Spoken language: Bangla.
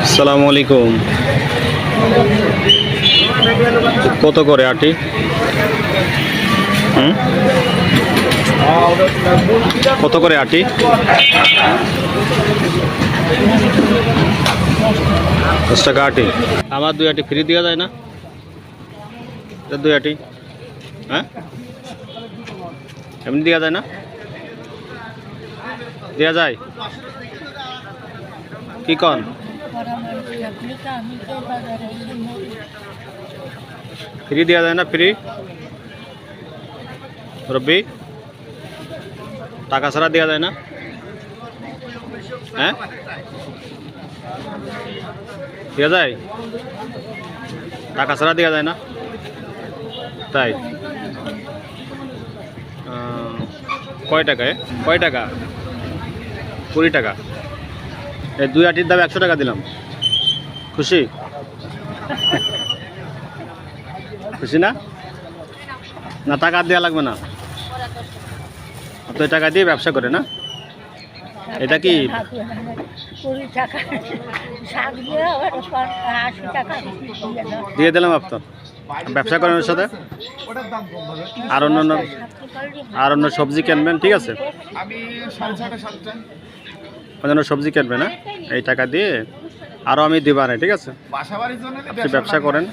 আসসালামু আলাইকুম। কত করে আটি? কত করে আটি? 10 টাকা আটি। আমার 2 আটি ফ্রি দেওয়া যায় না? 2 আটি, হ্যাঁ, এমনি দেওয়া যায় না? দেওয়া যায় কি কন? ফ্রি দেওয়া যায় না? ফ্রি রব্বি, টাকা ছাড়া দেওয়া যায় না? হ্যাঁ, দেওয়া যায়? টাকা ছাড়া দেওয়া যায় না? তাই কয় টাকায়? কয় টাকা? 20 টাকা। এই 2 আটির দাম 100 টাকা দিলাম। খুশি? খুশি না? না টাকা দেওয়া লাগবে না? তো টাকা দিয়ে ব্যবসা করে না? এটা কি দিয়ে দিলাম আপনার ব্যবসা করেন ওর সাথে, আর অন্য সবজি কিনবেন, ঠিক আছে? অন্য সবজি কিনবেন না, এই টাকা দিয়ে আরও আমি দিবা না, ঠিক আছে? আপনি ব্যবসা করেন।